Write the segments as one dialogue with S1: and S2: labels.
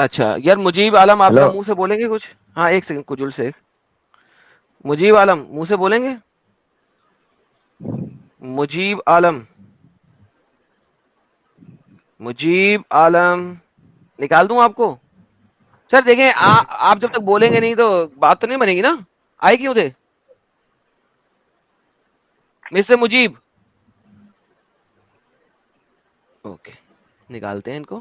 S1: اچھا یار مجیب عالم آپ ذرا
S2: ہلو.
S1: منہ سے بولیں گے کچھ؟ ہاں ایک سیکنڈ کجل سے مجیب عالم منہ سے بولیں گے؟ مجیب عالم، مجیب عالم نکال دوں آپ کو؟ سر دیکھیں آپ جب تک بولیں گے نہیں تو بات تو نہیں بنے گی نا. آئے کیوں تھے مسٹر مجیب؟ اوکے نکالتے ہیں ان کو،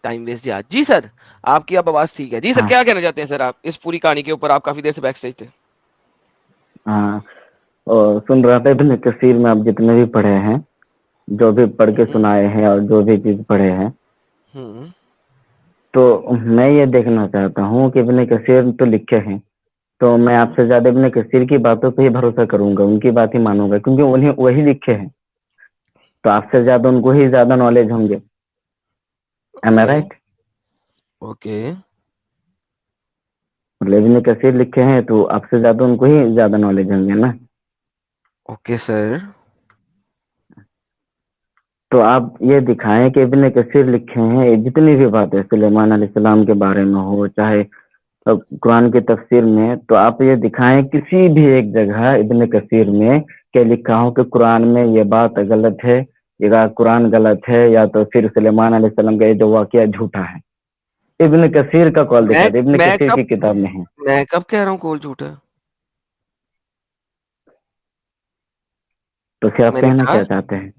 S1: ٹائم ویسٹ جی. جی سر آپ کی اب آواز ٹھیک ہے. جی سر
S2: ہاں
S1: کیا کہنا چاہتے ہیں سر آپ اس پوری کہانی کے اوپر؟ آپ کافی دیر سے بیک اسٹیج تھے.
S2: ہاں. اور سن رہا تھا ابن کثیر میں آپ جتنے بھی پڑھے ہیں، جو بھی پڑھ کے
S1: ہوں
S2: سنائے ہیں اور جو بھی چیز پڑھے ہیں،
S1: ہوں
S2: تو میں یہ دیکھنا چاہتا ہوں کہ ابن کثیر تو لکھے ہیں، تو میں آپ
S1: ہوں
S2: سے زیادہ ابن کثیر کی باتوں پہ ہی بھروسہ کروں گا، ان کی بات ہی مانوں گا، کیونکہ انہیں وہی لکھے ہیں، تو آپ سے زیادہ ان کو ہی زیادہ نالج ہوں گے. Am I
S1: okay
S2: right؟
S1: Okay
S2: مطلب ابن کثیر لکھے ہیں تو آپ سے زیادہ ان کو ہی زیادہ نالج ہوں گے نا.
S1: Okay sir.
S2: تو آپ یہ دکھائیں کہ ابن کثیر لکھے ہیں جتنی بھی باتیں سلیمان علیہ السلام کے بارے میں ہو، چاہے قرآن کی تفسیر میں، تو آپ یہ دکھائیں کسی بھی ایک جگہ ابن کثیر میں کہ لکھا ہو کہ قرآن میں یہ بات غلط ہے، یا قرآن غلط ہے، یا تو پھر سلیمان علیہ السلام کا یہ جو واقعہ جھوٹا ہے. ابن کثیر کا قول
S1: میں
S2: دکھا دے، ابن
S1: میں
S2: کثیر
S1: کب
S2: کی کتاب میں ہے.
S1: میں کب کہہ رہا ہوں کول جھوٹا؟
S2: تو پھر آپ
S1: میں نے
S2: کہنا
S1: کہا،
S2: کیا چاہتے ہیں؟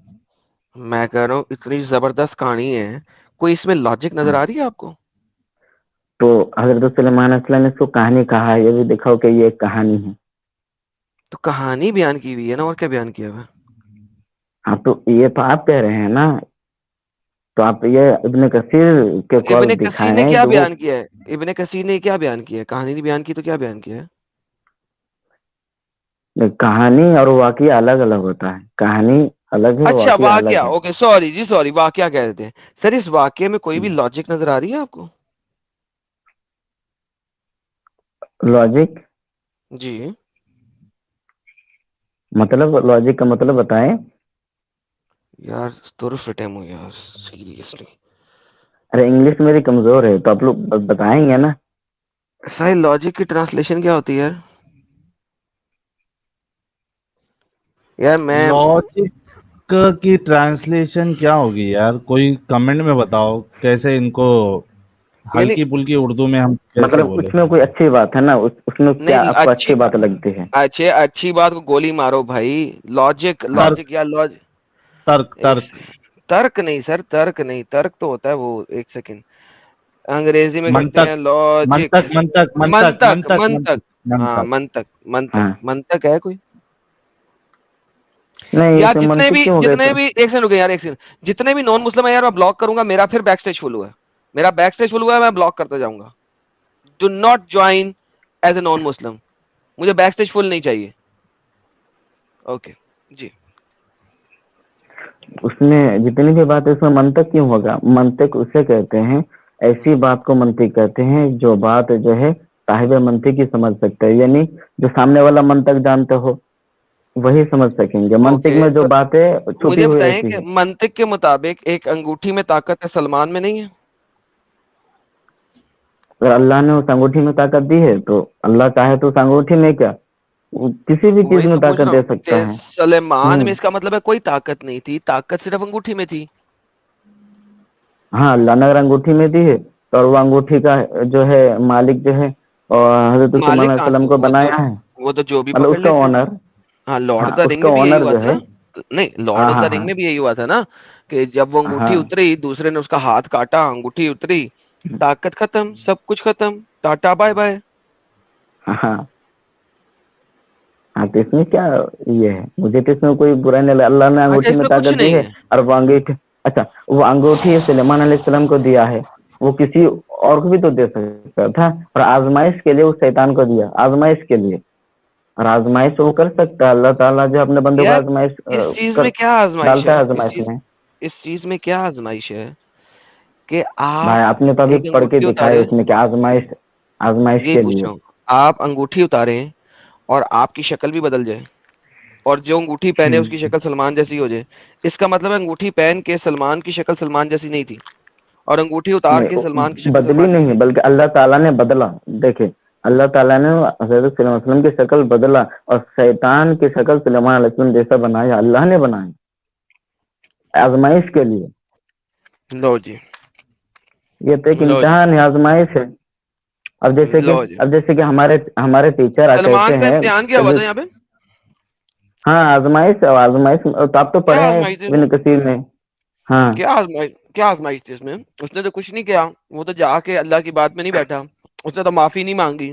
S1: میں کہہ رہا ہوں اتنی زبردست کہانی ہے، کوئی اس میں لاجک نظر آ رہی ہے آپ کو؟
S2: تو حضرت سلیمان علیہ السلام نے اس کو کہانی کہا ہے، یہ بھی دکھاؤ کہ یہ ایک کہانی ہے.
S1: تو کہانی بیان کی ہوئی ہے نا، اور کیا بیان کیا ہوا ہے؟
S2: ہاں تو یہ تو آپ کہہ رہے ہیں نا، تو آپ یہ ابن کثیر کے
S1: ابن
S2: قول
S1: کثیر نے
S2: دکھائیں
S1: کیا
S2: جو وہ
S1: بیان کیا ہے؟ ابن کثیر نے کیا بیان کیا ہے؟ کہانی نہیں بیان کی تو کیا بیان کیا ہے؟
S2: کہانی اور واقعہ الگ الگ ہوتا ہے، کہانی الگ ہے،
S1: اچھا
S2: واقعہ
S1: واقعہ،
S2: الگ ہے.
S1: اوکے سوری جی سوری، واقعہ کہہ دیتے ہیں. سر اس واقعے میں کوئی بھی لاجک نظر آ رہی ہے آپ کو؟
S2: لاجک
S1: جی
S2: مطلب، لاجک کا مطلب بتائیں.
S1: یار تو ٹائم ہو یار سیریسلی.
S2: ارے انگلش میری کمزور ہے تو آپ لوگ بتائیں گے نا.
S1: سر لاجک کی ٹرانسلیشن کیا ہوتی ہے یار میں
S3: لاجک کی ٹرانسلیشن کیا ہوگی یار؟ کوئی کمنٹ میں بتاؤ کیسے ان کو
S1: یعنی
S3: ہلکی پھلکی اردو میں ہم کیسے
S2: مطلب
S3: بولے.
S2: اس میں کوئی اچھی بات ہے نا، اس میں کیا
S1: نہیں
S2: آپ کو اچھی بات لگتی ہے؟
S1: اچھی بات کو گولی مارو بھائی. لاجک
S3: ترک
S1: لاجک یا
S3: ترک
S1: ایک
S3: ترک
S1: ترک نہیں سر، ترک نہیں، ترک تو ہوتا ہے وہ. ایک سیکنڈ، انگریزی میں کہتے
S3: منطق
S1: ہیں لاجک.
S3: منطق منطق منطق
S1: منتق
S3: منطق
S1: منتق
S3: منطق
S1: ہاں
S3: منطق
S1: منتق منتق
S2: ہاں
S1: منتق ہے کوئی؟
S2: نہیں،
S1: یار
S2: اس میں
S1: جتنے
S2: منطق
S1: بھی
S2: کیوں ہو گئے
S1: جتنے
S2: تو؟
S1: بھی ایک سیکنڈ رکے یار، ایک سیکنڈ، جتنے بھی نان مسلم ہے یار میں بلاک کروں گا. میرا پھر بیک اسٹیج فل ہوا ہے، میرا بیک اسٹیج فل ہوا ہے، میں بلاک کرتا جاؤں گا. Do not join as a non Muslim, مجھے بیک اسٹیج فل نہیں چاہیے. اوکے جی.
S2: اس میں جتنی بھی بات ہے اس میں منطق کیوں ہوگا؟ منطق اسے کہتے ہیں، ایسی بات کو منطق کہتے ہیں جو بات جو ہے صاحب منطق ہی سمجھ سکتا ہے، یعنی جو سامنے والا منطق جانتے ہو وہی سمجھ سکیں گے. منطق
S1: اوکے
S2: میں جو
S1: تو
S2: باتیں چھپی
S1: مجھے
S2: ہوئی
S1: بتائیں
S2: رہتی
S1: کہ
S2: ہے.
S1: منطق کے مطابق ایک انگوٹھی میں طاقت ہے، سلمان میں نہیں ہے؟
S2: اگر اللہ نے اس انگوٹھی میں طاقت دی ہے تو اللہ چاہے تو اس انگوٹھی میں کیا وہ کسی بھی چیز
S1: وہی
S2: میں
S1: تو پوچھ رہا
S2: طاقت دے
S1: ہوں کہ
S2: سکتا ہے.
S1: سلیمان
S2: ہوں.
S1: میں اس کا مطلب ہے کوئی طاقت نہیں تھی، طاقت صرف انگوٹھی میں تھی.
S2: ہاں اللہ نے اگر انگوٹھی میں دی ہے تو، اور وہ انگوٹھی کا جو ہے مالک جو ہے اور حضرت سلیمان
S1: مالک
S2: علیہ
S1: کہاں
S2: السلام
S1: سے؟
S2: کو بنایا ہے،
S1: وہ تو جو بھی
S2: مطلب
S1: پکڑ
S2: اس کا
S1: لیتے.
S2: آنر.
S1: ہاں لارڈ
S2: ہاں
S1: آف دا
S2: اس
S1: رنگ
S2: کا
S1: میں بھی یہی
S2: آنر
S1: ہوا
S2: جو
S1: تھا
S2: ہے.
S1: نا. نہیں لارڈ
S2: ہاں
S1: آف
S2: ہاں
S1: دا رنگ
S2: ہاں
S1: میں بھی یہی ہوا تھا نا کہ جب وہ انگوٹھی
S2: ہاں
S1: اتری دوسرے نے اس کا ہاتھ کاٹا، انگوٹھی اتری، طاقت ختم، سب کچھ ختم، ٹاٹا بائے بائے.
S2: ہاں ہاں. تو اس میں کیا یہ ہے؟ مجھے تو اس میں کوئی برا نہیں لگا. اللہ نے
S1: اچھا
S2: انگوٹھی
S1: اس
S2: میں
S1: کچھ
S2: طاقت دی
S1: نہیں
S2: ہے اور وہ انگوٹھی، اچھا وہ انگوٹھی سلیمان علیہ السلام کو دیا ہے، وہ کسی اور کو بھی تو دے سکتا تھا، اور آزمائش کے لیے اس شیطان کو دیا، آزمائش کے لیے. اور آزمائش وہ کر سکتا ہے، اللہ تعالیٰ جو اپنے بندوں کو
S1: یار
S2: آزمائش
S1: اس چیز میں کیا آزمائش
S2: ڈالتا
S1: ہے؟
S2: ہے آزمائش میں.
S1: اس چیز میں کیا آزمائش ہے کہ
S2: بھائی آپ نے تو ابھی
S1: ایک
S2: پڑھ کے
S1: انگوٹھی
S2: دکھایا
S1: اتارے؟
S2: اس میں کہ آزمائش، آزمائش
S1: یہی
S2: کے
S1: پوچھ
S2: لیے.
S1: رہا ہوں، آپ انگوٹھی اتاریں اور آپ کی شکل بھی بدل جائے، اور جو انگوٹھی پہنے اس کی شکل سلمان جیسی ہو جائے، اس کا مطلب ہے انگوٹھی پہن کے سلمان کی شکل سلمان جیسی نہیں تھی، اور انگوٹھی اتار کے
S2: نہیں
S1: سلمان کی شکل
S2: بدلی
S1: سلمان
S2: نہیں ہے
S1: کی.
S2: بلکہ اللہ تعالیٰ نے بدلا. دیکھیں اللہ تعالیٰ نے حضرت صلی اللہ علیہ وسلم کی شکل بدلا اور شیطان کی شکل سلیمان علیہ السلام جیسا بنایا, اللہ نے بنایا آزمائش کے لیے.
S1: لو جی,
S2: یہ تو ایک
S1: لو جی,
S2: امتحان ہے, آزمائش ہے.
S1: لو جی.
S2: اب جیسے کہ ہمارے ٹیچر کہتے
S1: سلمان کا
S2: ہیں,
S1: امتحان کیا ہوا تھا یہاں پہ؟
S2: ہاں آزمائش آزمائش تو آپ تو
S1: کیا
S2: پڑھے ہیں
S1: آزمائی تھی اس میں؟
S2: ابن کثیر میں. ہاں
S1: کیا آزمائش تھی اس میں؟ اس نے تو کچھ نہیں کیا, وہ تو جا کے اللہ کی بات میں نہیں بیٹھا, اس نے تو معافی نہیں مانگی,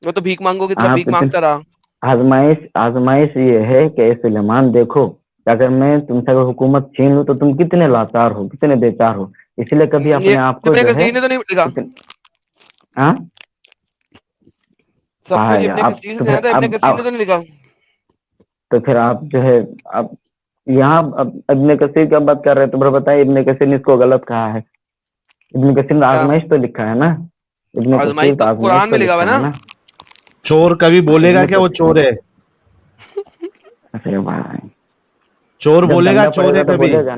S1: وہ تو بھیک مانگو کی طرف
S2: آپ
S1: بھیک مانگتا رہا.
S2: آزمائش یہ ہے کہ اے سلیمان دیکھو کہ اگر میں تم سے اگر حکومت چھین لوں تو تم کتنے لاچار ہو, کتنے بیچار ہو, اس لیے کبھی
S1: یہ
S2: اپنے آپ کو
S1: ابن
S2: جو ہے
S1: کثیر نے تو نہیں لکھا,
S2: ہاں
S1: سب
S2: کہا
S1: کچھ
S2: ہے
S1: ابن
S2: آپ
S1: کثیر
S2: تو
S1: سے آیا
S2: پھر
S1: تھا, ابن کثیر نے تو نہیں لکھا.
S2: تو پھر آپ جو ہے اب یہاں ابن کثیر کی بات کر رہے ہیں تو بتائیے ابن کثیر نے اس کو غلط کہا ہے. ابن کثیر نے
S1: کیا
S2: آزمائش تو لکھا ہے نا, ابن
S1: آزمائش
S2: کثیر تو آزمائش
S1: قرآن
S2: تو
S1: میں لکھا ہوا
S2: لکھا ہے نا.
S3: چور کبھی بولے گا
S2: ابن
S3: کیا وہ
S2: کثیر
S3: چور ہے؟
S2: ارے بھائی
S3: چور
S2: جب
S3: بولے گا
S2: ڈنڈا
S3: چور
S2: پڑے
S3: ہے
S2: گا تو
S3: کبھی؟
S2: بولے گا,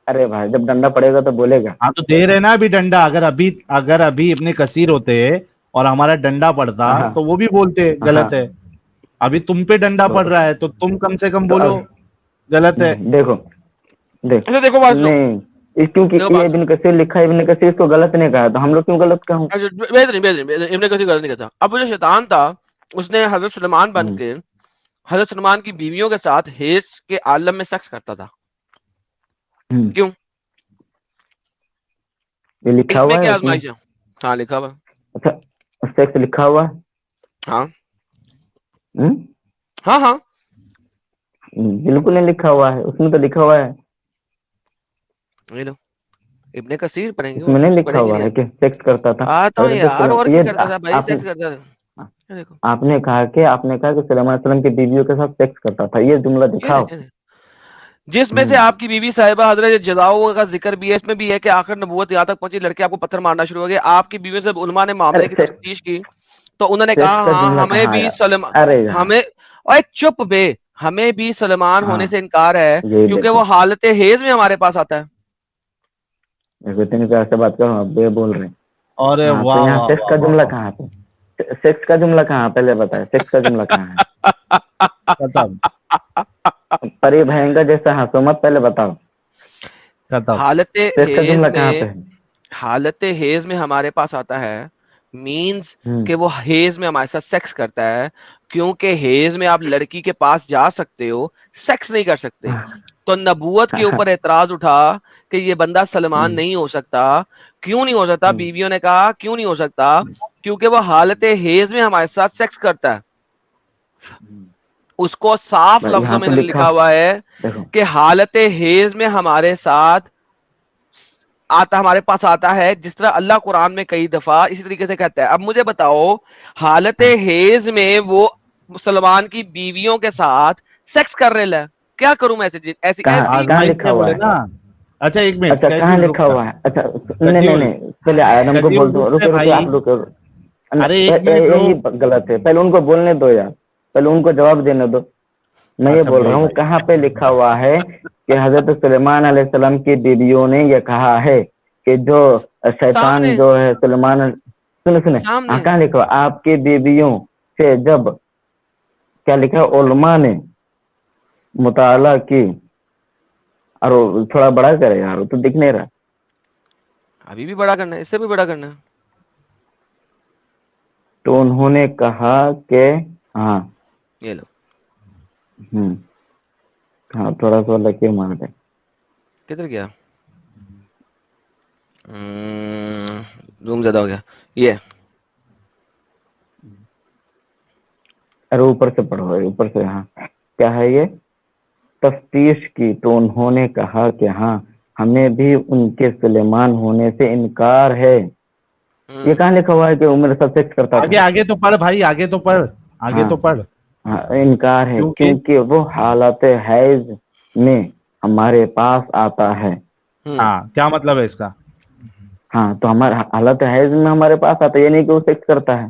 S2: ارے بھائی جب ڈنڈا پڑے گا تو بولے گا.
S3: ہاں تو دے رہے نا ابھی ڈنڈا. اگر ابھی ابن کثیر ہوتے اور ہمارا ڈنڈا پڑتا
S2: ہاں
S3: تو وہ بھی بولتے
S2: ہاں
S3: غلط ہے. ابھی تم پہ ڈنڈا
S2: تو
S3: پڑ رہا ہے تو تم کم سے کم
S2: تو اب
S3: بولو غلط ہے.
S2: نہیں دیکھو
S1: اچھا دیکھو بات سنو,
S2: نہیں
S1: دیکھو
S2: کیونکہ یہ
S1: بات سنو.
S2: ابن کثیر لکھا ہے, ابن کثیر اس کو غلط نہیں کہا تو ہم لوگ کیوں غلط کہوں.
S1: اچھا بہترین ابن کثیر غلط نہیں کہتا. اب وہ جو شیطان تھا اس نے حضرت سلیمان بن کے حضرت سلیمان کی بیویوں کے ساتھ حیض کے عالم میں سیکس کرتا تھا. کیوں؟
S2: یہ لکھا
S1: اس میں
S2: ہوا ہے
S1: کیا
S2: اس میں.
S1: آزمائش ہے؟ ہاں لکھا ہوا.
S2: اچھا سیکس لکھا ہوا
S1: ہاں
S2: ہے,
S1: ہاں ہاں
S2: بالکل نہیں لکھا ہوا ہے, اس میں تو لکھا ہوا ہے.
S1: یہ لو ابن کثیر پڑھیں گے
S2: اس
S1: اور
S2: میں نہیں
S1: کچھ
S2: لکھا
S1: پڑھیں گے
S2: ہوا
S1: نہیں.
S2: ہے کہ سیکس کرتا تھا
S1: آتا ہوں
S2: حضرت
S1: یار, اور کیا کرتا تھا بھائی, سیکس کرتا تھا. یہ دیکھو,
S2: آپ نے کہا کہ سلیمان علیہ السلام کی بیویوں کے ساتھ سیکس کرتا تھا, یہ جملہ
S1: یہ
S2: دکھاؤ.
S1: دیکھیں جس میں سے آپ کی بیوی صاحبہ حضرت جزاؤ کا ذکر بھی ہے, اس میں بھی ہے کہ آخر نبوت یہاں تک پہنچی لڑکے آپ کو پتھر مارنا شروع ہو گئے. آپ کی بیوی سے علماء نے معاملے کی
S2: ارے
S1: تفتیش کی تو انہوں نے کہا
S2: سیکس کا
S1: ہاں
S2: جملہ
S1: ہمیں
S2: کہاں
S1: بھی
S2: آیا. ارے یار
S1: ہمیں اوے چپ بے, ہمیں بھی سلمان
S2: ہاں
S1: ہونے سے انکار ہے
S2: یہی
S1: کیونکہ
S2: دیکھو
S1: وہ حالت حیض میں ہمارے پاس آتا ہے.
S2: اتنی پیار سے بات کرو, اب یہ بول رہے ہیں.
S3: ارے
S2: ہاں تو
S3: واہ
S2: یہاں
S3: واہ
S2: سیکس
S3: واہ
S2: کا
S3: واہ
S2: جملہ
S3: واہ.
S2: کہاں پہ, سیکس کا جملہ کہاں, پہلے بتائے سیکس کا جملہ کہاں ہے.
S3: ختم
S2: پری بھینگا جیسا ہنسو مت, پہلے بتاؤ
S3: ختم.
S1: حالت
S2: سیکس کا
S1: حیض
S2: جملہ کہاں
S1: میں
S2: پہ ہے.
S1: حالت حیض میں ہمارے پاس آتا ہے مینز
S2: ہوں
S1: کہ وہ حیض میں ہمارے ساتھ سیکس کرتا ہے, کیونکہ حیض میں آپ لڑکی کے پاس جا سکتے ہو, سیکس نہیں کر سکتے. تو نبوت کے اوپر اعتراض اٹھا کہ یہ بندہ سلمان نہیں ہو سکتا. کیوں نہیں ہو سکتا؟ بیویوں نے کہا کیوں نہیں ہو سکتا, کیونکہ وہ حالت حیض میں ہمارے ساتھ سیکس کرتا ہے. اس کو صاف لفظوں
S2: یہاں
S1: میں
S2: تو لکھا
S1: لکھا ہوا ہے
S2: دیکھو
S1: کہ حالت حیض میں ہمارے ساتھ ہمارے پاس آتا ہے, جس طرح اللہ قرآن میں کئی دفعہ اسی طریقے سے کہتا ہے. اب مجھے بتاؤ حالت حیض میں وہ مسلمان کی بیویوں کے ساتھ سیکس کر رہے ہیں, کیا کروں میں ایسی
S2: کہاں
S3: آزمائش
S2: لکھا
S3: میں
S2: ہوا
S3: بولے
S2: ہے.
S3: نا. اچھا ایک منٹ
S2: اچھا کہاں لکھا ہوا ہے. اچھا نہیں نہیں
S3: کدیول
S2: نہیں پہلے آدم کو بول دو,
S3: رک
S2: رکے
S3: بھائی.
S2: آپ رکے.
S3: ارے ایک منٹ
S2: یہی
S3: روک.
S2: غلط ہے, پہلے ان کو بولنے دو یار, پہلے ان کو جواب دینے دو. میں یہ
S3: اچھا
S2: بول رہا
S3: بول
S2: ہوں
S3: بھائی.
S2: کہاں پہ لکھا ہوا ہے کہ حضرت سلیمان علیہ السلام کی بیویوں نے یہ کہا ہے کہ جو شیطان
S1: سامنے
S2: جو ہے سلیمان, سنے
S1: سامنے
S2: کہاں لکھا آپ کی بیویوں سے جب کیا لکھا علماء نے مطالعہ کی, اور تھوڑا بڑا کرے یار, تو دکھ نہیں رہا.
S1: ابھی بھی بڑا کرنا ہے, اس سے بھی بڑا کرنا ہے.
S2: تو انہوں نے کہا کہ ہاں
S1: یہ لو
S2: ہاں تھوڑا سا لکیر مار دے.
S1: کدھر گیا, روم زیادہ ہو گیا. یہ
S2: ارے اوپر سے پڑھو, اوپر سے. ہاں کیا ہے یہ, تفتیش کی تو انہوں نے کہا کہ ہاں ہمیں بھی ان کے سلیمان ہونے سے انکار ہے. یہ کہاں لکھا ہوا ہے کہ وہ میرے ساتھ سیکس کرتا تھا.
S3: آگے آگے تو پڑھ بھائی, آگے تو پڑھ, آگے
S2: ہاں
S3: تو پڑھ.
S2: ہاں انکار ہے
S3: کیونکہ
S2: کیونکہ وہ حالت حیض میں ہمارے پاس آتا ہے.
S3: ہاں کیا مطلب ہے اس کا؟
S2: ہاں تو ہمارے حالت حیض میں ہمارے پاس آتا ہے, یہ نہیں کہ وہ سیکس کرتا ہے.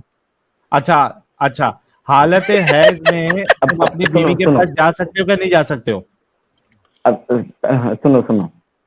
S3: اچھا اچھا, حالت حیض میں تم
S2: اب
S3: اپنی بیوی
S2: سنو
S3: کے
S2: سنو
S3: پاس جا سکتے ہو کہ نہیں جا سکتے ہو؟
S2: اب سنو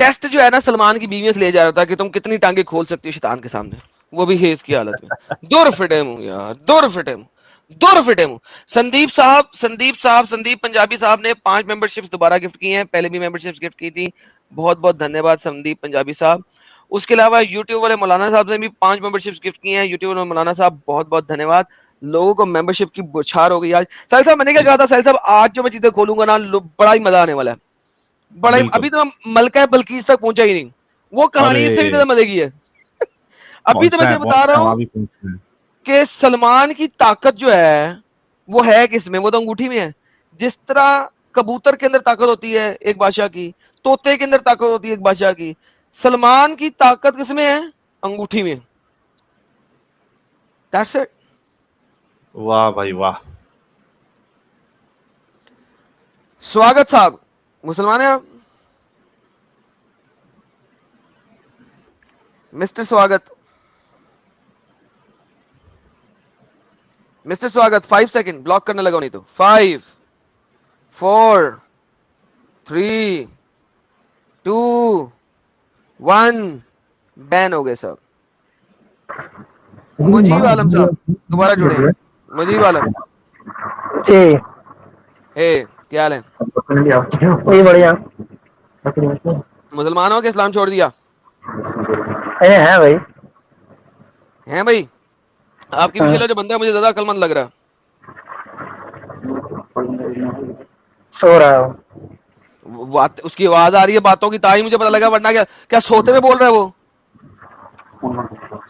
S1: ٹیسٹ جو ہے نا سلمان کی بیویوں سے لے جا رہا تھا کہ تم کتنی ٹانگیں کھول سکتی ہو شیطان کے سامنے, وہ بھی ہیز کی حالت میں. دور فٹے ہوں یار, دور فٹے ہوں, دور فٹے ہوں. سندیپ پنجابی صاحب نے 5 ممبرشپس دوبارہ گفٹ کی ہیں, پہلے بھی ممبرشپس گفٹ کی تھی, بہت بہت دھنیہ واد سندیپ پنجابی صاحب. اس کے علاوہ یوٹیوب والے مولانا صاحب نے بھی 5 ممبرشپس گفٹ کی ہیں, یوٹیوب والے مولانا صاحب بہت بہت دھنیہ واد. لوگوں کو ممبرشپ کی بچھار ہو گئی آج. ساحل صاحب میں نے کیا کہا تھا ساحل صاحب, آج جو میں چیزیں کھولوں گا نا بڑا ہی مزہ آنے والا ہے, بڑا ہی.
S3: بالکل.
S1: ابھی تو میں ملکہ بلقیس تک پہنچا ہی نہیں, وہ کہانی اس سے بھی
S3: ارے
S1: زیادہ مزے کی ہے. ابھی تو میں سے بتا رہا
S3: پہنچنا ہے
S1: ہوں
S3: وہاں بھی پہنچنا ہے.
S1: کہ سلمان کی طاقت جو ہے وہ ہے کس میں, وہ تو انگوٹھی میں ہے. جس طرح کبوتر کے اندر طاقت ہوتی ہے ایک بادشاہ کی, طوطے کے اندر طاقت ہوتی ہے ایک بادشاہ کی, سلمان کی طاقت کس میں ہے؟ انگوٹھی میں. That's it.
S3: واہ بھائی واہ.
S1: سواگت صاحب, مسلمان ہیں آپ؟ مسٹر سواگت, مسٹر سواگت 5 سیکنڈ بلاک کرنے لگا نہیں تو 5 4 3 2 1 بین ہو گئے صاحب. مجیب عالم صاحب دوبارہ جڑے ہیں. مجیب عالم,
S4: جی
S1: کیا حال ہے؟
S4: وہی بڑھیا
S1: مسلمان ہو کہ اسلام چھوڑ دیا
S4: ہے بھائی.
S1: ہیں بھائی؟ آپ کے پیچھے والا جو بندہ ہے مجھے زیادہ عقل مند لگ رہا ہے.
S4: سو رہا ہوں.
S1: اس کی آواز آ رہی ہے باتوں کی, تاہی مجھے پتا لگا, ورنہ کیا سوتے میں بول رہا ہے وہ؟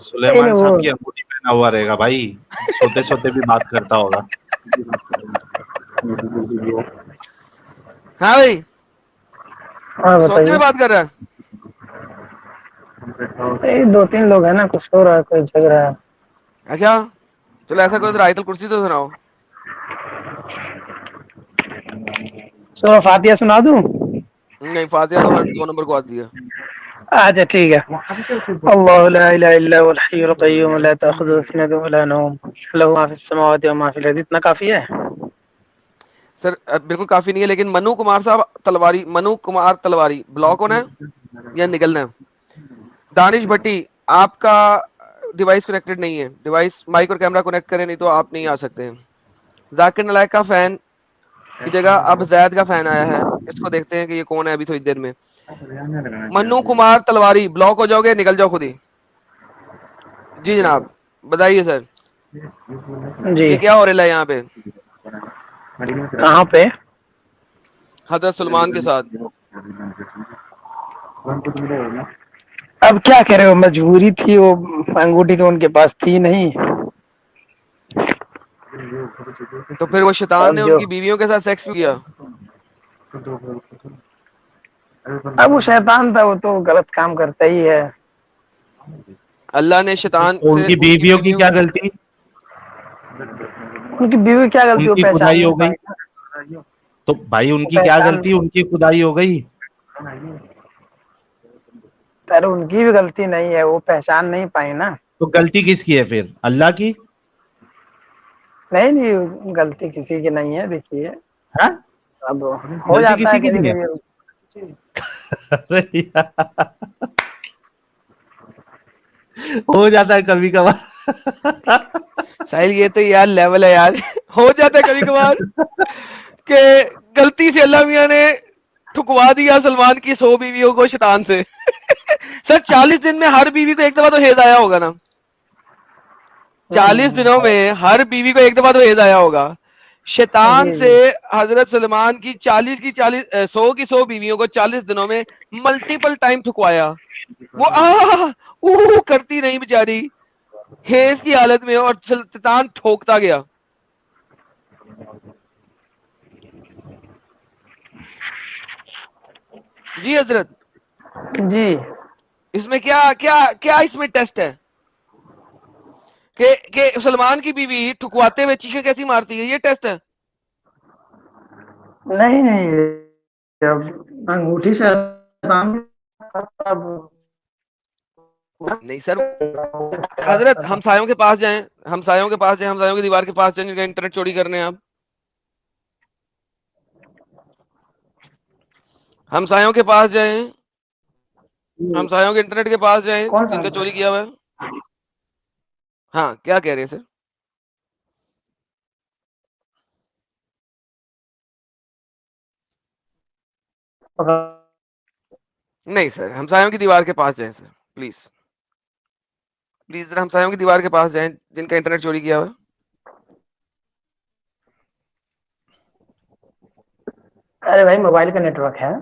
S3: سلیمان صاحب کی انگوٹھی پہنا ہوا رہے گا بھائی, سوتے سوتے بھی بات کرتا ہوگا.
S1: ہاں بھائی,
S4: ہاں
S1: سوتے میں
S4: بتائیے.
S1: بات کر رہا ہے.
S4: 2-3 لوگ ہیں نا, کچھ سو رہا ہے, کوئی جگ رہا ہے.
S1: اچھا چلو ایسا کرو, آیت الکرسی تو سناؤ.
S4: سورہ فاتحہ سنا دوں؟
S1: نہیں, فاتحہ تو 2 نمبر کو آتی ہے.
S4: اچھا ٹھیک ہے. اللہ لا الہ الا هو الحی القیوم لا تاخذه سنة ولا نوم له ما في السماوات وما في الارض. اتنا کافی ہے؟
S1: سر بالکل کافی نہیں ہے, لیکن منو کمار صاحب تلواری, منو کمار تلواری بلاک ہونا ہے یا نکلنا ہے. دانش بھٹی, آپ کا ڈیوائس کنیکٹڈ نہیں ہے, ڈیوائس مائک اور کیمرہ کنیکٹ کریں, نہیں تو آپ نہیں آ سکتے ہیں. ذاکر نلائک کا فین کی جگہ اب زید کا فین آیا ہے, اس کو دیکھتے ہیں کہ یہ کون ہے ابھی تھوڑی دیر میں. منو کمار تلواری بلاک ہو جاؤ گے, نکل جاؤ خود ہی. جی جناب بتائیے سر,
S4: جی
S1: یہ کیا ہو رہا ہے یہاں پہ
S4: کہاں پہ؟
S1: حضرت سلمان کے ساتھ؟
S4: اب کیا کرے, وہ مجبوری تھی, وہ انگوٹھی تو ان کے پاس تھی نہیں.
S1: تو پھر وہ شیطان نے
S4: اب
S1: ان
S4: جو
S1: کی بیویوں کے ساتھ سیکس بھی کیا.
S4: اب وہ شیطان تھا, وہ تو غلط کام کرتا ہی ہے.
S1: اللہ نے شیطان
S3: ان
S1: سے
S3: کی
S1: ان کی
S3: بیویوں کی
S1: بیویوں
S3: کیا غلطی؟
S4: ان کی بیوی کیا غلطی,
S3: ان
S4: وہ
S3: کی
S4: پہچان
S3: خدائی
S4: نہیں
S3: ہو گئی
S4: پائی نا.
S3: تو بھائی ان
S4: وہ
S3: کی کیا
S4: پہچان,
S3: غلطی, ان کی خدائی ہو گئی.
S4: ارے ان کی بھی غلطی نہیں ہے, وہ پہچان نہیں پائی نا.
S3: تو غلطی کس کی ہے پھر, اللہ کی؟
S4: نہیں غلطی کسی کی نہیں ہے. دیکھیے
S3: ہاں,
S4: اب ہو
S3: غلطی
S4: جاتا
S3: کسی
S4: ہے
S3: کی
S4: کبھی
S3: نہیں ہے.
S4: کبھی.
S3: ارے یار, ہو جاتا ہے کبھی کبھار.
S1: ساحل یہ تو یار لیول ہے یار, ہو جاتا ہے کبھی کبھار کہ غلطی سے اللہ میاں نے ٹھکوا دیا سلمان کی 100 بیویوں کو شیطان سے. سر 40 دن میں ہر بیوی کو ایک دفعہ تو ہیز آیا ہوگا نا, 40 دنوں میں ہر بیوی کو ایک دفعہ تو ہیز آیا ہوگا. شیطان
S4: جی
S1: سے
S4: جی
S1: حضرت سلمان کی 100 کی 100 بیویوں کو 40 دنوں میں ملٹیپل ٹائم ٹھکوایا. وہ کرتی نہیں بیچاری, ہیز کی حالت میں, اور شیطان ٹھوکتا گیا. جی حضرت,
S4: جی.
S1: اس میں کیا کیا کیا اس میں ٹیسٹ ہے کہ سلمان کی بیوی ٹھکواتے ہوئے چیخیں کیسی مارتی ہے, یہ ٹیسٹ ہے؟
S4: نہیں اب انگوٹھی سے
S1: نہیں سر حضرت, ہمسایوں کے پاس جائیں, ہمسایوں کے پاس جائیں, ہمسایوں کی دیوار کے پاس جائیں, جن کا انٹرنیٹ چوری کرنے ہیں آپ. ہمسایوں کے پاس جائیں, ہمسایوں کے انٹرنیٹ کے پاس جائیں
S4: کون سا
S1: جن کا چوری کیا ہوا ہے. ہاں کیا کہہ رہے ہیں سر؟ نہیں سر، ہمسایوں کی دیوار کے پاس جائیں سر، پلیز پلیز ذرا ہمسایوں کی دیوار کے پاس جائیں جن کا انٹرنیٹ چوری کیا ہوا ہے.
S4: ارے بھائی موبائل کا نیٹ ورک ہے،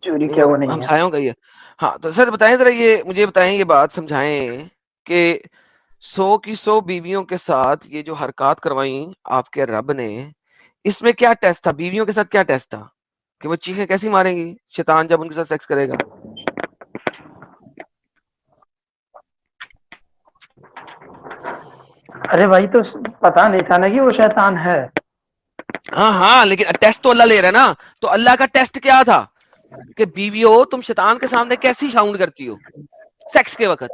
S4: چوری
S1: نہیں
S4: کیا
S1: وہ
S4: وہ نہیں ہے.
S1: ہمسایوں کا ہی ہے. ہاں تو سر بتائیں ذرا، یہ مجھے بتائیں، یہ بات سمجھائیں کہ 100 بیویوں کے ساتھ یہ جو حرکات کروائیں آپ کے رب نے، اس میں کیا ٹیسٹ تھا؟ بیویوں کے ساتھ کیا ٹیسٹ تھا کہ وہ چیخیں کیسی ماریں گی شیطان جب ان کے ساتھ سیکس کرے گا؟
S4: ارے بھائی تو پتا نہیں تھا نا کہ وہ شیطان ہے.
S1: ہاں ہاں، لیکن ٹیسٹ تو اللہ لے رہا ہے نا. تو اللہ کا ٹیسٹ کیا تھا کہ بیویوں تم شیطان کے سامنے کیسی ساؤنڈ کرتی ہو سیکس کے وقت؟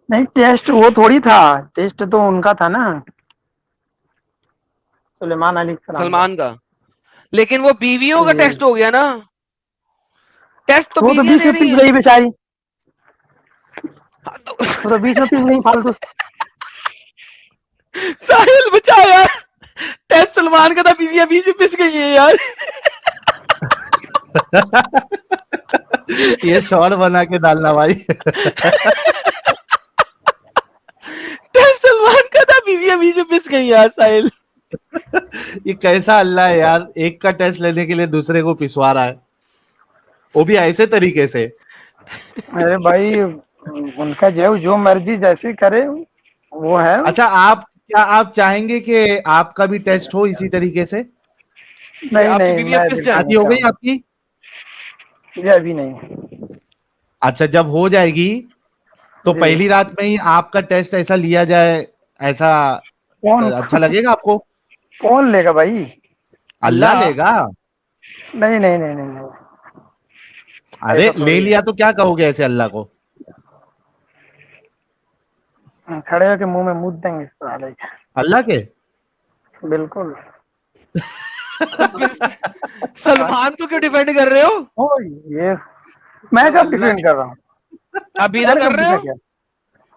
S4: نہیں ٹیسٹ وہ تھوڑی تھا، ٹیسٹ تو ان کا تھا نا، سلیمان علیہ السلام کا.
S1: سلمان کا. لیکن وہ بیویوں کا
S4: جی.
S1: ٹیسٹ ہو گیا نا. ٹیسٹ تو
S4: وہ
S1: بیویاں
S4: بیچ
S1: دے
S4: میں
S1: رہی
S4: پس
S1: ہیں.
S4: گئی بیچاری،
S1: ہاں تو
S4: وہ تو بیچ میں پس گئی فالتو.
S1: ساحل بچا یار، ٹیسٹ سلمان کا تھا، بیویاں بیچ میں پس گئی ہیں یار.
S3: یہ شارٹ بنا کے ڈالنا بھائی.
S1: ٹیسٹ سلمان کا تھا، بیویاں بیچ میں پس گئی یار ساحل.
S3: یہ کیسا اللہ ہے یار، ایک کا ٹیسٹ لینے کے لیے دوسرے کو پسوا رہا ہے، وہ بھی ایسے طریقے سے.
S4: ارے بھائی ان کا جو مرضی جیسے کرے وہ ہے.
S3: اچھا کیا آپ چاہیں گے کہ آپ کا بھی ٹیسٹ ہو اسی طریقے سے؟
S1: کہ
S4: نہیں
S1: آپ کی
S4: نہیں
S1: بیویاں
S4: میں
S1: پس
S4: بالکل
S1: جائیں.
S3: شادی
S4: نہیں
S3: ہو گئی
S4: چاہوں
S3: آپ کی؟
S4: گا جی، ابھی نہیں.
S3: اچھا جب ہو جائے گی تو
S4: جی.
S3: پہلی رات میں ہی آپ کا ٹیسٹ ایسا لیا جائے، ایسا
S4: کون
S3: اچھا لگے گا آپ کو؟
S4: کون لے گا بھائی؟
S3: اللہ لے گا.
S4: نہیں نہیں نہیں نہیں نہیں.
S3: ارے
S4: ایسا
S3: لے
S4: تھوڑی
S3: لیا تو کیا کہو گے ایسے اللہ کو؟
S4: ہے، کھڑے ہو کے منہ میں مود دیں گے اس پر علیہ.
S3: اللہ کے
S4: بالکل.
S1: تو پھر سلمان کو کیوں ڈیفینڈ کر رہے ہو؟
S4: یہ میں
S3: جب
S4: کب
S3: اللہ
S4: ڈیفینڈ کر رہا ہوں؟
S1: ابھی
S4: میں
S1: تو
S4: نے
S1: کر
S4: کب
S1: رہے ہو.
S4: ڈیفینڈ کیا؟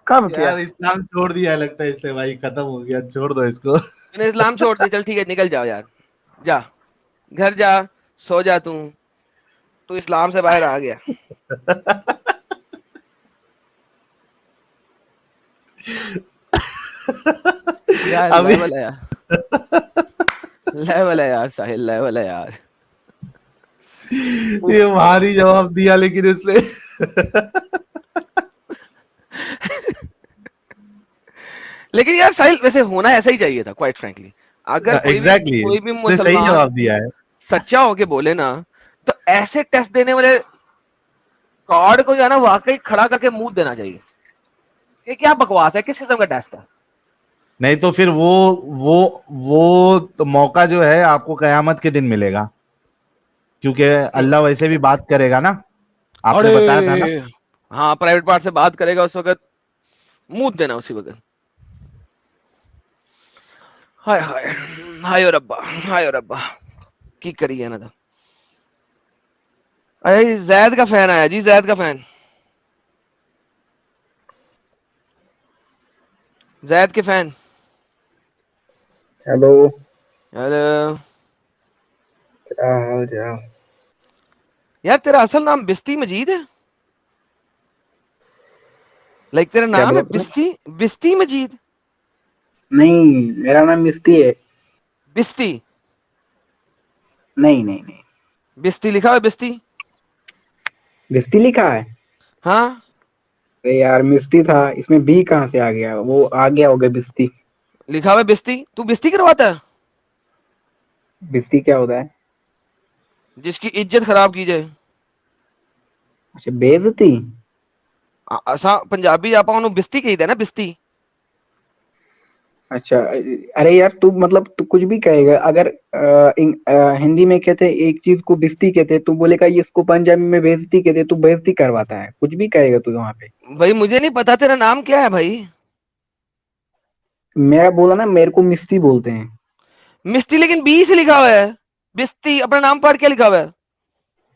S4: کب کیا؟
S3: یار اسلام چھوڑ دیا لگتا ہے اس سے بھائی، ختم ہو گیا، چھوڑ دو اس کو.
S1: میں نے اسلام چھوڑ دیا. چل ٹھیک ہے، نکل جاؤ یار، جا گھر جا، سو جا. تو اسلام سے باہر آ گیا. یار
S3: ابھی
S1: لیول ہے یار، لیول ہے یار ساحل، لیول ہے یار.
S3: یہ بھاری جواب دیا لیکن اس نے.
S1: لیکن یار ساحل ویسے ہونا ایسا ہی چاہیے تھا، کوائٹ فرینکلی. اگر
S3: ایگزیکٹلی
S1: کوئی بھی
S3: نے صحیح
S1: مسلمان
S3: جواب دیا ہے.
S1: سچا ہو کے بولے نا، تو ایسے ٹیسٹ دینے والے کارڈ کو جو ہے نا واقعی کھڑا کر کے منہ دینا چاہیے. یہ کیا بکواس ہے، کس قسم کا ٹیسٹ ہے؟
S3: نہیں تو پھر وہ موقع جو ہے آپ کو قیامت کے دن ملے گا، کیونکہ اللہ ویسے بھی بات کرے گا نا، آپ نے بتایا تھا نا.
S1: ارے ہاں، پرائیویٹ پارٹ سے بات کرے گا اس وقت منہ دینا اسی وقت. ہائے ہائے ہائے ربا، ہائے ربا کی کری ہے نا. ارے زید کا فین آیا جی، زید کا فین، زید کے فین.
S5: Hello,
S1: hello.
S5: کیا حال چال؟
S1: یار تیرا اصل نام بستی مجید ہے؟ لائک تیرا
S5: کیا
S1: نام
S5: بولا
S1: ہے
S5: آپ نے؟
S1: بستی مجید؟
S5: نہیں، میرا نام مستی ہے.
S1: بستی؟
S5: نہیں نہیں نہیں،
S1: بستی لکھا ہوا ہے، بستی.
S5: بستی لکھا ہے.
S1: ہاں
S5: ارے یار مستی تھا، اس میں بی کہاں سے آ گیا؟ وہ آ گیا ہوگا بستی.
S1: لکھا ہوا ہے بستی. تو بستی کرواتا ہے
S5: بستی کیا ہوتا ہے؟
S1: جس کی عزت خراب کی جائے.
S5: اچھا، بے عزتی.
S1: اساں پنجابی آپ بستی کہی دے نا، بستی.
S5: اچھا، ارے یار تو مطلب تو کچھ بھی کہے گا. اگر ہندی میں کہتے ایک چیز کو بستی کہتے، تو بولے گا یہ اس کو پنجابی میں بے عزتی کہتے، تو بے عزتی کرواتا ہے. کچھ بھی کہے گا تو وہاں پہ.
S1: بھائی مجھے نہیں پتا تیرا نام کیا ہے بھائی.
S5: میرا بولا نا، میرے کو مستی بولتے ہیں.
S1: مستی لیکن بی سے لکھا ہوا ہے. بستی اپنا نام پڑھ کے لکھا ہوا ہے.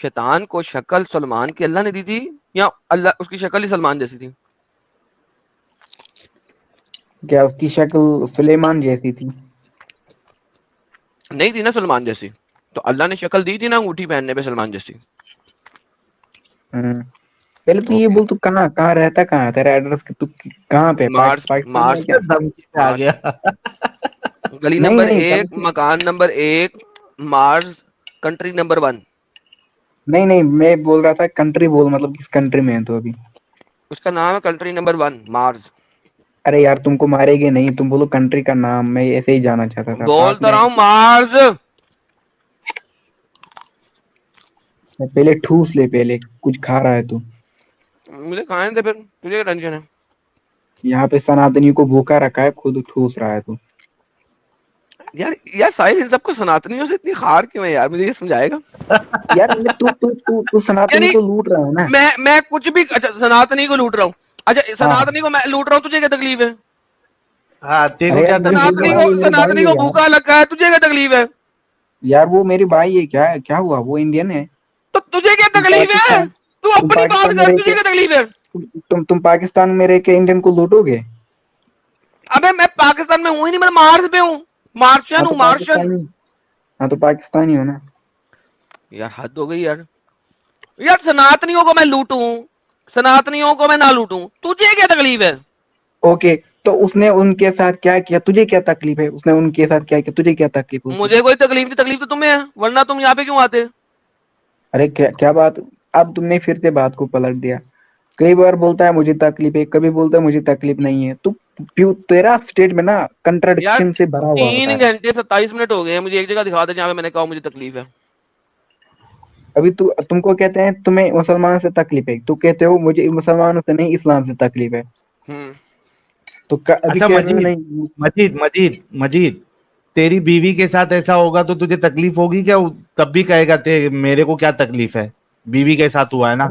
S1: شیطان کو شکل سلمان کی اللہ نے دی تھی یا اللہ اس کی شکل ہی سلمان جیسی تھی؟
S5: کیا اس کی شکل سلیمان جیسی تھی؟
S1: نہیں تھی نا سلمان جیسی، تو اللہ نے شکل دی تھی نا انگوٹھی پہننے پہ سلمان جیسی.
S5: پہلے تو یہ بول، تو کہاں کہاں رہتا، کہاں تیرا ایڈریس تو کہاں پہ؟
S1: مارس،
S5: پاکستان میں
S1: مارس
S5: کیا؟
S3: دھمکی سے آ گیا.
S1: گلی
S5: نہیں
S1: نمبر
S5: نہیں
S1: 1 مکان نمبر 1 مارس کنٹری نمبر 1.
S5: نہیں نہیں، میں بول رہا تھا کنٹری بول، مطلب کس کنٹری میں ہے تو ابھی؟
S1: اس کا نام ہے کنٹری نمبر 1 مارس.
S5: ارے یار تم کو مارے گے نہیں، تم بولو کنٹری کا نام، میں ایسے ہی جانا چاہتا تھا. پاک
S1: بولتا
S5: میں
S1: رہا ہوں مارس.
S5: پہلے ٹھوس لے، پہلے کچھ کھا رہا ہے تو.
S1: مجھے کھانے دے، پھر تجھے کیا ٹینشن ہے؟
S5: یہاں پہ سناتنی کو بھوکا رکھا ہے، خود ٹھوس رہا ہے تو.
S1: یار یار ساحل، ان سب کو سناتنیوں سے اتنی خار کیوں ہے یار؟ مجھے یہ سمجھائے گا.
S5: یار تو سناتنی
S1: یعنی
S5: کو لوٹ رہا ہے نا.
S1: میں کچھ بھی، اچھا سناتنی کو لوٹ رہا ہوں، اچھا
S5: ہاں
S1: سناتنی کو میں لوٹ رہا ہوں، تجھے کیا تکلیف ہے؟
S3: ہاں تیرے کو
S5: ارے
S3: کیا
S5: یار میرے
S3: تکلیف ہے؟
S5: بھائی، میرے
S1: سناتنی
S5: بھائی ہے
S1: کو
S5: یار.
S1: بھوکا لگا ہے، تجھے کیا تکلیف ہے؟
S5: یار وہ میری بھائی ہے، کیا کیا ہوا؟ وہ انڈین ہے.
S1: تو تجھے کیا
S5: تم
S1: تکلیف ہے؟
S5: پاکستان
S1: تو
S5: تم
S1: اپنی بات
S5: پاکستان میں
S1: کر،
S5: رہ
S1: تجھے
S5: کے
S1: کیا تکلیف ہے؟
S5: تم پاکستان میں رہ کے انڈین کو لوٹو گے؟
S1: ابے میں پاکستان میں ہوں ہی نہیں، میں مارس پہ ہوں، مارشین
S5: ہاں
S1: ہوں،
S5: تو
S1: مارشن.
S5: پاکستانی، ہاں تو پاکستانی ہو نا.
S1: یار حد ہو گئی یار. یار سناتنیوں کو میں لوٹوں، سناتنیوں کو میں نہ لوٹوں، تجھے کیا تکلیف ہے؟
S5: اوکے، تو اس نے ان کے ساتھ کیا کیا؟ تجھے کیا تکلیف ہے؟ اس نے ان کے ساتھ کیا کیا؟ تجھے کیا تکلیف ہوتی؟
S1: مجھے کوئی تکلیف نہیں، تکلیف تو تمہیں ہے، ورنہ تم یہاں پہ کیوں آتے؟
S5: ارے کیا کیا بات؟ اب تم نے پھر سے بات کو پلٹ دیا. کئی بار بولتا ہے مجھے تکلیف ہے، کبھی بولتا ہے مجھے تکلیف نہیں ہے. تو تیرا اسٹیٹ میں نا
S1: یار
S5: کنٹرڈکشن سے بھرا ہوا ہوتا
S1: 3
S5: ہے.
S1: گھنٹے 27 منٹ ہو گئے ہیں، مجھے ایک جگہ دکھا دے جہاں پہ میں نے کہا مجھے تکلیف ہے.
S5: ابھی تم کو کہتے ہیں تمہیں مسلمان سے تکلیف ہے، تو کہتے ہو مجھے مسلمانوں سے نہیں، اسلام سے تکلیف ہے.
S1: ہوں.
S5: تو ابھی
S3: اچھا
S5: کہہ رہے ہو
S3: مجید،
S5: نہیں.
S3: مجید تیری بیوی کے ساتھ ایسا ہوگا تو تجھے تکلیف ہوگی کیا؟ تب بھی کہے گا میرے کو کیا تکلیف ہے، بیوی کے ساتھ ہوا ہے نا.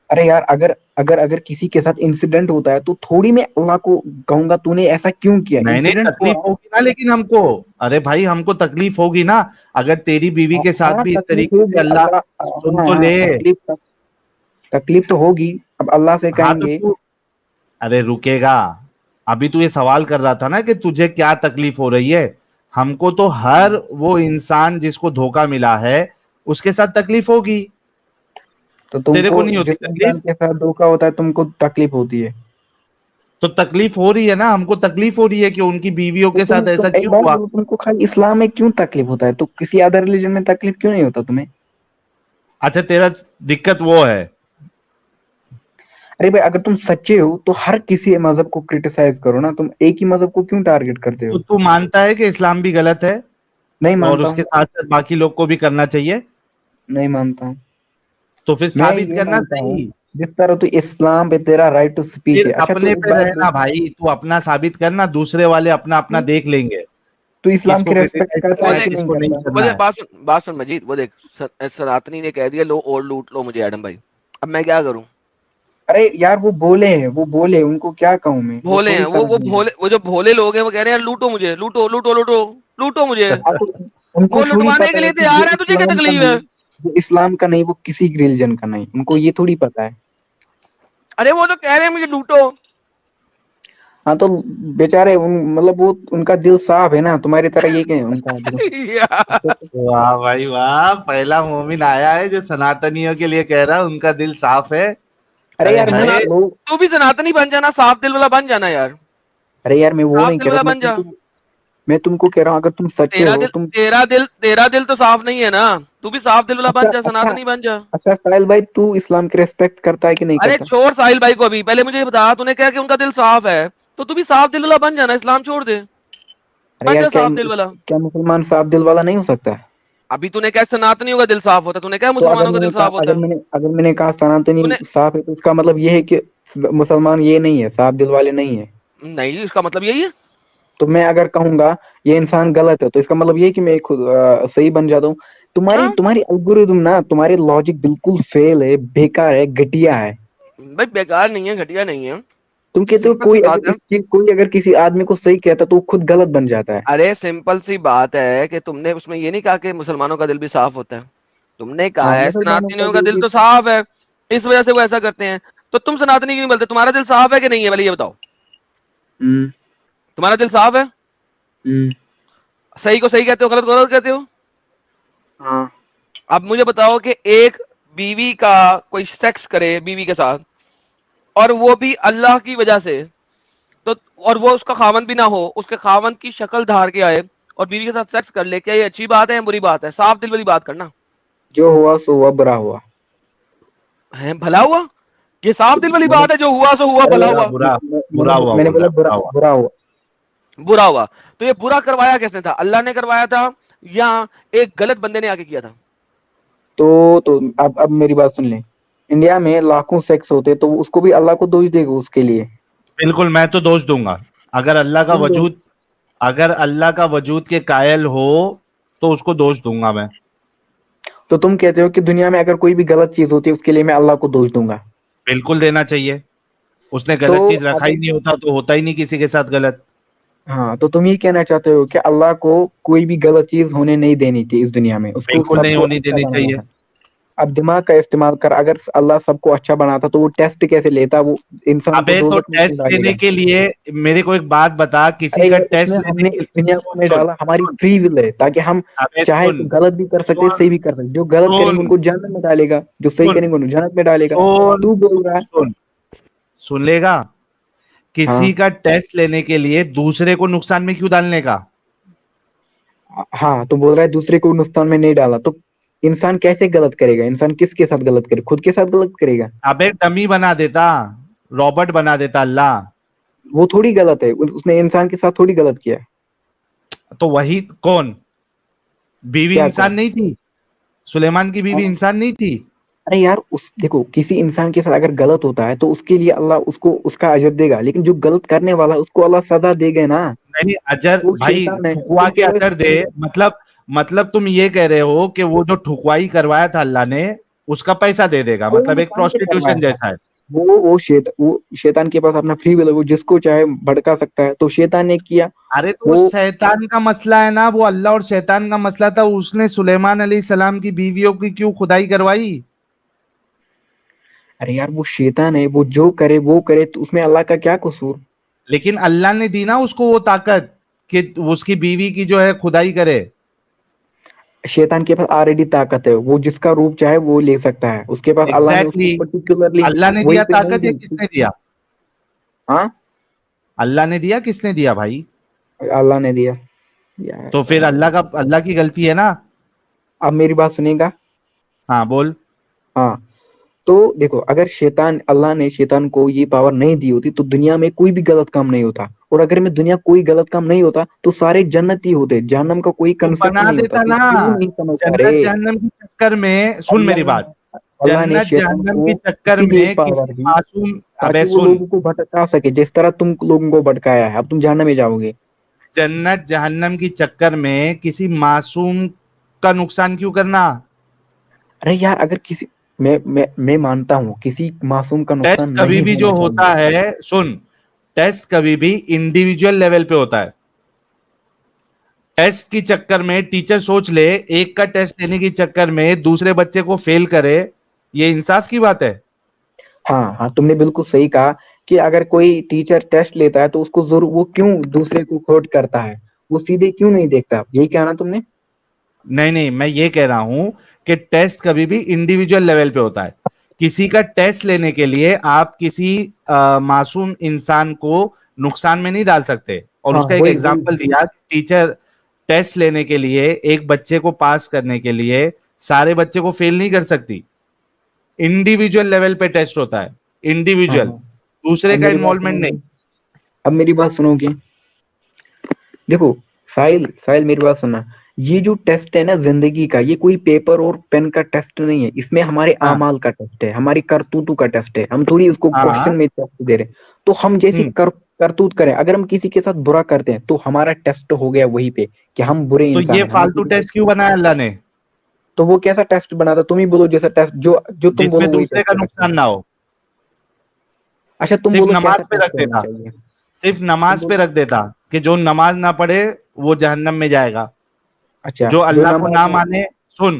S5: ارے یار اگر کسی کے ساتھ انسیڈنٹ ہوتا ہے تو تھوڑی میں اللہ کو کہوں گا تو نے ایسا کیوں کیا؟
S3: نہیں نہیں
S5: انسیڈنٹ ہوا.
S3: تکلیف ہوگی نا، لیکن ہم کو، ارے بھائی ہم کو تکلیف ہوگی نا اگر تیری بیوی کے ساتھ
S5: ہاں
S3: بھی اس
S5: تکلیف
S3: طریقے سے
S5: ہوگی
S3: اللہ
S5: اللہ.
S3: سن
S5: ہاں
S3: تو
S5: ہاں
S3: لے.
S5: تکلیف تو ہوگی. اب اللہ سے
S3: ہاں
S5: کہیں
S3: تو
S5: گے.
S3: ارے رکے گا، ابھی تو یہ سوال کر رہا تھا نا کہ تجھے کیا تکلیف ہو رہی ہے. ہم کو تو ہر وہ انسان جس کو دھوکا ملا ہے اس کے ساتھ تکلیف ہوگی.
S5: تو تم
S3: تیرے
S5: کو
S3: کو نہیں ہوتی
S5: جس
S3: تکلیف؟
S5: انسان کے ساتھ دھوکا ہوتا ہے تم کو تکلیف ہوتی ہے.
S3: تو تکلیف ہو رہی ہے نا، ہم کو تکلیف ہو رہی ہے کہ ان کی بیویوں
S5: تو
S3: کے ساتھ
S5: تم
S3: ایسا
S5: ایک
S3: کیوں
S5: بات
S3: ہوا.
S5: بولو، تم کو خالی اسلام میں کیوں تکلیف ہوتا ہے؟ تو کسی ادر ریلیجن میں تکلیف کیوں نہیں ہوتا تمہیں؟
S3: اچھا تیرا دقت وہ ہے.
S5: ارے بھائی اگر تم سچے ہو تو ہر کسی مذہب کو کرٹیسائز کرو نا. تم ایک ہی مذہب کو کیوں ٹارگٹ کرتے ہو؟
S3: تو مانتا ہے کہ اسلام بھی غلط ہے
S5: نہیں
S3: اور
S5: مانتا
S3: اس
S5: ہوں.
S3: کے ساتھ ساتھ باقی لوگ کو بھی کرنا چاہیے؟
S5: نہیں مانتا ہوں.
S3: تو پھر
S5: میں
S3: ثابت
S5: یہ
S3: کرنا
S5: مانتا ہوں،
S3: صحیح.
S5: جس طرح تو اسلام پہ تیرا رائٹ ٹو
S3: پھر
S5: اسپیچ ہے. اچھا تو
S3: اپنے
S5: ایک
S3: پہ
S5: بات
S3: رہنا بھائی، تو اپنا ثابت کرنا، دوسرے والے اپنا اپنا
S5: بول،
S3: دیکھ لیں گے
S5: تو
S3: کس
S5: اسلام
S3: کو
S5: کی ریسپیکٹ
S3: کرٹیسائز
S5: کرتا
S3: کرنا
S1: وہ
S5: ہے
S3: ہے
S5: کہ
S1: دیکھ،
S3: کس
S5: نہیں
S3: کو نہیں
S5: کرتا؟
S1: وہ
S3: کرنا
S1: دیکھ،
S3: ہے.
S1: بات سن مجید، وہ دیکھ سناتنی نے کہہ دیا لو اور لوٹ لو مجھے ایڈم بھائی، اب میں کیا کروں؟
S5: ارے یار وہ بولے ہیں، وہ بولے، ان کو کیا کہوں میں؟ وہ
S1: بھولے ہیں
S5: تھوڑی
S1: وہ
S5: سمجھ میں آئے.
S1: بھولے، وہ جو بھولے لوگ ہیں وہ کہہ رہے ہیں لوٹو مجھے، لوٹو لوٹو لوٹو لوٹو مجھے.
S5: ہاں تو ان کو
S1: وہ
S5: تھوڑی
S1: لٹوانے
S5: پتا
S1: کے
S5: ہے
S1: لیے
S5: کہ
S1: تیار
S5: یہ
S1: ہے، تجھے کیا
S5: اسلام کا
S1: تکلیف ہے؟
S5: نہیں، وہ اسلام کا نہیں، وہ کسی ریلیجن کا نہیں. ان کو یہ تھوڑی پتا ہے.
S1: ارے وہ تو کہہ رہے ہیں مجھے لوٹو.
S5: ہاں تو بیچارے مطلب وہ ان کا دل صاف ہے نا، تمہاری طرح یہ کہ ان کا دل.
S3: واہ بھائی واہ، پہلا مومن آیا ہے جو سناتنیوں کے لیے کہہ رہا ہے ان کا دل صاف ہے.
S5: ارے
S3: ارے
S5: یار میں
S3: بھائی
S5: لوگ،
S1: تو بھی سناتنی بن جانا، صاف دل والا بن جانا یار،
S5: ارے یار میں وہ
S1: صاف
S5: نہیں
S1: دل
S5: کہہ
S1: والا
S5: رہا.
S1: بن جا.
S5: میں تم کو کہہ رہا ہوں اگر تم سچے ہو تم.
S1: تیرا دل تو صاف نہیں ہے نا، تو بھی صاف دل والا
S5: اچھا
S1: بن جا،
S5: اچھا
S1: سناتنی بن جا.
S5: اچھا ساحل بھائی، تو اسلام کی ریسپیکٹ کرتا ہے کہ نہیں
S1: ارے
S5: کرتا؟
S1: چھوڑ ساحل بھائی کو، ابھی پہلے مجھے یہ بتا، تو نے کہا کہ ان کا دل صاف ہے، تو بھی صاف دل والا بن جانا، اسلام چھوڑ دے،
S5: ارے
S1: بن
S5: یار
S1: جا صاف دل والا.
S5: کیا مسلمان صاف دل والا نہیں ہو سکتا؟
S1: ابھی تو نے کہا سناتنیوں کا دل صاف ہوتا ہے، تو نے کہا
S5: تو
S1: مسلمانوں کا دل صاف ہوتا ہے.
S5: اگر میں نے کہا سناتنی
S1: تو نے
S5: صاف ہے تو اس کا مطلب یہ ہے کہ مسلمان یہ نہیں ہے، صاف دل والے نہیں ہے.
S1: نہیں، اس کا مطلب یہی ہے.
S5: تو میں اگر کہوں گا یہ انسان غلط ہے تو اس کا مطلب یہ کہ میں خود صحیح بن جاتا ہوں.
S1: ہاں
S5: تمہاری الگورتھم نا، تمہاری لاجک بالکل فیل ہے، بیکار ہے، گھٹیا ہے.
S1: بھائی بیکار نہیں ہے، گھٹیا نہیں ہے.
S5: تم کہتے ہو
S1: سمپل سی بات ہے.
S5: کوئی اگر کسی آدمی کو صحیح کہتا تو وہ خود غلط بن جاتا ہے.
S1: ارے سمپل سی بات ہے کہ تم نے اس میں یہ نہیں کہا کہ مسلمانوں کا دل بھی صاف ہوتا ہے. تم نے کہا
S5: ہاں
S1: ہے
S5: مسلمانوں
S1: سناتنیوں
S5: کا
S1: کا دل
S5: یہ
S1: تو صاف ہے اس وجہ سے وہ ایسا کرتے ہیں, تو تم سناتنی کیوں نہیں بولتے؟ تمہارا دل صاف ہے کہ نہیں ہے پہلے یہ بتاؤ,
S5: ہوں
S1: تمہارا دل صاف ہے؟
S5: ہوں
S1: صحیح کو صحیح کہتے ہو, غلط کو غلط کہتے ہو.
S5: ہاں
S1: اب مجھے بتاؤ کہ ایک بیوی کا کوئی سیکس کرے بیوی کے ساتھ اور وہ بھی اللہ کی وجہ سے, تو اور وہ اس کا خاوند بھی نہ ہو, اس کے خاوند کی شکل دھار کے آئے اور بیوی کے ساتھ سیکس کر لے, کیا یہ اچھی بات ہے یا بری بات ہے؟ صاف دل والی بات کرنا.
S5: جو ہوا سو ہوا, برا ہوا.
S1: ہے بھلا ہوا, یہ صاف دل والی
S5: میں نے
S1: بات ہے, جو ہوا سو ہوا,
S5: ارے
S1: بھلا
S5: یار
S1: ہوا.
S3: برا برا ہوا
S5: میں نے
S3: بول
S5: بولا
S3: رہا ہے،
S5: برا
S3: برا ہوا.
S5: برا ہوا.
S1: برا ہوا. تو یہ برا کروایا کس نے تھا؟ اللہ نے کروایا تھا یا ایک غلط بندے نے آ کے کیا تھا؟
S5: تو اب میری بات سن لیں. انڈیا میں لاکھوں سیکس ہوتے تو اس کو بھی اللہ کو دوش دے گا اس کے لیے.
S3: بالکل میں تو دوش دوں گا. اگر اللہ کا
S5: کیوں
S3: وجود اگر اللہ کا وجود کے قائل ہو تو اس کو دوش دوں گا میں.
S5: تو تم کہتے ہو کہ دنیا میں اگر کوئی بھی غلط چیز ہوتی ہے اس کے لیے میں اللہ کو دوش دوں گا.
S3: بالکل دینا چاہیے. اس نے
S5: تو
S3: غلط چیز رکھا
S5: اگر
S3: ہی نہیں ہوتا تو ہوتا ہی نہیں کسی کے ساتھ غلط.
S5: ہاں تو تم یہ کہنا چاہتے ہو کہ اللہ کو کوئی بھی غلط چیز ہونے نہیں دینی تھی اس دنیا میں, اس کو
S3: بالکل
S5: سب
S3: نہیں
S5: کو
S3: ہونی
S5: اچھا
S3: دینی
S5: بنانا
S3: چاہیے.
S5: تھا. اب دماغ کا استعمال کر, اگر اللہ سب کو اچھا بناتا تو وہ ٹیسٹ کیسے لیتا, وہ انسان کو
S3: ابے تو
S5: دولت میں کیوں
S3: ٹیسٹ
S5: ڈالے
S3: لینے
S5: گا؟
S3: کے لیے میرے کو ایک بات بتا, کسی
S5: ارے
S3: کا
S5: یار اس
S3: ٹیسٹ
S5: میں ہم
S3: لینے
S5: نے
S3: کے
S5: اس
S3: لیے
S5: دنیا کو
S3: سن
S5: میں
S3: سن
S5: ڈالا, ہماری
S3: سن
S5: فری ول ہے تاکہ ہم
S3: ابے
S5: چاہے
S3: سن
S5: تو غلط بھی کر سکتے
S3: سن
S5: صحیح بھی کر سکتے. جو غلط کریں گے ان
S3: سن
S5: کو جہنم میں ڈالے گا, جو صحیح
S3: سن
S5: کریں گے ان کو جنت میں ڈالے گا.
S3: سن
S5: تو بول رہا ہے
S3: سن سن لے گا.
S5: ہاں
S3: کسی کا ٹیسٹ لینے کے لیے دوسرے کو نقصان میں کیوں ڈالنے کا؟
S5: ہاں تو بول رہا ہے دوسرے کو نقصان میں نہیں ڈالا, تو انسان کیسے غلط کرے گا؟ انسان کس کے ساتھ غلط کرے, خود کے ساتھ غلط کرے گا.
S3: ابے ڈمی بنا دیتا, رابرٹ بنا دیتا اللہ.
S5: وہ تھوڑی غلط ہے, اس نے انسان کے ساتھ تھوڑی غلط کیا.
S3: تو وہی کون بیوی
S5: کیا کون؟
S3: انسان نہیں تھی؟ سلیمان کی بیوی انسان نہیں تھی؟
S5: ارے یار دیکھو, کسی انسان کے ساتھ اگر غلط ہوتا ہے تو اس کے لیے اللہ اس کو اس کا اجر دے گا, لیکن جو غلط کرنے والا اس کو اللہ سزا دے گا نا.
S3: نہیں اجر
S5: وہ
S3: بھائی
S5: شیطان ہے.
S3: ٹھکوا
S5: تم
S3: کے
S5: کہہ رہے
S3: اجر دے. مطلب تم یہ کہہ رہے ہو کہ وہ جو ٹھکوائی کروایا تھا اللہ نے اس کا پیسہ دے دے گا, مطلب ایک
S5: انسان نے کروایا
S3: پروسٹیٹیوشن
S5: تھا.
S3: جیسا ہے.
S5: وہ شیطان کے پاس اپنا فری ول ہے, وہ جس کو چاہے بھڑکا سکتا ہے, تو شیطان نے کیا.
S3: ارے تو وہ
S5: وہ
S3: شیطان کا مسئلہ ہے نا, وہ اللہ اور شیطان کا مسئلہ تھا. اس نے سلیمان علیہ السلام کی بیویوں کی کیوں خدائی کروائی؟
S5: ارے یار وہ شیطان ہے, وہ جو کرے وہ کرے, تو اس میں اللہ کا کیا قصور؟
S3: لیکن اللہ نے دی نا اس کو وہ طاقت کہ اس کی بیوی کی جو ہے خدائی کرے.
S5: شیطان کے پاس آلریڈی طاقت ہے, وہ جس کا روپ چاہے وہ لے سکتا ہے. اس کے پاس اللہ نے اس کو
S3: ایگزیکٹلی
S5: پرٹیکولرلی
S3: اللہ نے
S5: وہی
S3: دیا
S5: پہ نہیں
S3: طاقت یا
S5: دی.
S3: کس نے دیا؟
S5: ہاں
S3: اللہ نے دیا, کس نے دیا بھائی؟
S5: اللہ نے دیا یار.
S3: تو پھر اللہ کی غلطی ہے نا.
S5: اب میری بات سنیں گا.
S3: ہاں بول.
S5: ہاں تو دیکھو, اگر اللہ نے شیطان کو یہ پاور نہیں دی ہوتی تو دنیا میں کوئی بھی غلط کام نہیں ہوتا, اور اگر میں دنیا کوئی غلط کام نہیں ہوتا تو سارے جنت ہی ہوتے. جہنم کا کوئی
S3: تو
S5: کنسپٹ
S3: بنا
S5: نہیں ہوتا.
S3: دیتا
S5: تو
S3: نا.
S5: کیوں نہیں سمجھتا
S3: جنت
S5: رے؟
S3: جہنم کے چکر میں سن میری بات,
S5: اللہ نے
S3: جنت
S5: شیطان
S3: جہنم
S5: کو
S3: کے چکر
S5: اسی لیے
S3: میں
S5: پاور
S3: کسی
S5: دی
S3: معصوم ابے
S5: تاکہ وہ
S3: سن,
S5: لوگوں کو بھٹکا سکے, جس طرح تم لوگوں کو بھٹکایا ہے. اب تم جہنم میں جاؤ گے.
S3: جنت جہنم کی چکر میں کسی معصوم کا نقصان کیوں کرنا؟
S5: ارے یار اگر کسی میں مانتا ہوں کسی معصوم کا
S3: ٹیسٹ
S5: نقصان
S3: کبھی
S5: نہیں
S3: بھی جو
S5: ہونا چاہیے.
S3: ہوتا ہے, سن, ٹیسٹ کبھی بھی انڈیویجول لیول پہ ہوتا ہے. ٹیسٹ کی چکر میں ٹیچر سوچ لے, ایک کا ٹیسٹ لینے کی چکر میں دوسرے بچے کو فیل کرے, یہ انصاف کی بات ہے؟
S5: ہاں تم نے بالکل صحیح کہا کہ اگر کوئی ٹیچر ٹیسٹ لیتا ہے تو اس کو ضرور, وہ کیوں دوسرے کو کوٹ کرتا ہے, وہ سیدھے کیوں نہیں دیکھتا. یہی کہنا تم نے.
S3: نہیں, میں یہ کہہ رہا ہوں کہ ٹیسٹ کبھی بھی انڈیویجول لیول پہ ہوتا ہے. کسی کا ٹیسٹ لینے کے لیے آپ کسی معصوم انسان کو نقصان میں نہیں ڈال سکتے. اور
S5: ہاں
S3: اس کا ایک
S5: وہی
S3: ایگزامپل دیا, ٹیچر ٹیسٹ لینے کے لیے ایک بچے کو پاس کرنے کے لیے سارے بچے کو فیل نہیں کر سکتی. انڈیویجول لیول پہ ٹیسٹ ہوتا ہے,
S5: ہاں
S3: انڈیویجول,
S5: ہاں
S3: دوسرے
S5: اب
S3: کا
S5: میری بات
S3: انوالومنٹ
S5: سنو
S3: نہیں.
S5: گے. اب میری بات سنو گے. دیکھو ساحل میری بات سننا. یہ جو ٹیسٹ ہے نا زندگی کا, یہ کوئی پیپر اور پین کا ٹیسٹ نہیں ہے. اس میں ہمارے
S3: ہاں
S5: اعمال کا ٹیسٹ ہے, ہماری کرتوتوں کا ٹیسٹ ہے. ہم تھوڑی اس کو
S3: ہاں
S5: کوشچن میں ٹیسٹ دے رہے. تو ہم جیسی کرتوت کریں, اگر ہم کسی کے ساتھ برا کرتے ہیں تو ہمارا ٹیسٹ ہو گیا وہی پہ کہ ہم برے
S3: تو
S5: انسان
S3: یہ
S5: ہیں. ہمیں
S3: فالتو ٹیسٹ کیوں بنایا اللہ نے؟
S5: تو وہ کیسا ٹیسٹ بنا تھا؟ تم ہی بولو. جیسا ٹیسٹ جو تم
S3: جس میں
S5: بولو وہی
S3: دوسرے
S5: ٹیسٹ
S3: کا
S5: ہونا چاہیے.
S3: نقصان نہ ہو.
S5: اچھا تم
S3: صرف
S5: بولو کیسا
S3: نماز پہ رکھ
S5: ٹیسٹ ہونا
S3: دیتا,
S5: چاہیے.
S3: صرف
S5: تم
S3: نماز پہ
S5: بولو.
S3: رکھ دیتا کہ جو نماز نہ پڑھے وہ جہنم میں جائے گا.
S5: اچھا
S3: جو اللہ کو
S5: نماز
S3: نہ
S5: میں
S3: مانے, سن,